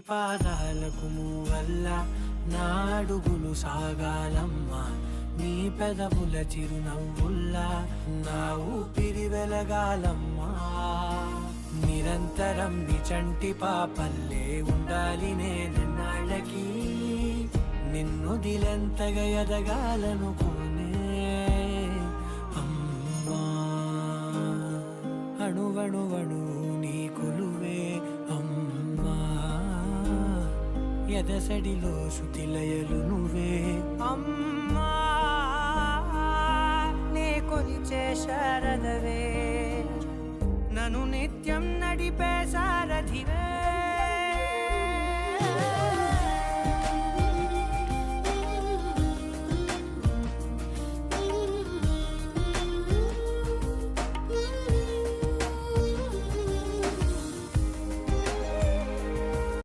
పాదాలకు వల్ల నా అడుగులు సాగాలమ్మా, నీ పెదవుల చిరునవ్వుల్లా నా ఊపిరి వెలగాలమ్మా. నిరంతరం చంటి పాపల్లే ఉండాలి నేనెన్నాళ్ళకి, నిన్నొదిలెంతగా ఎదగాలనుకోనే అమ్మా. అణువణువణు నీ కొలువే అమ్మా, ఎదసడిలో శృతిలయలు నువ్వే అమ్మా. నే కొలిచే శారదవే, నన్ను నిత్యం నడిపే సారథివే.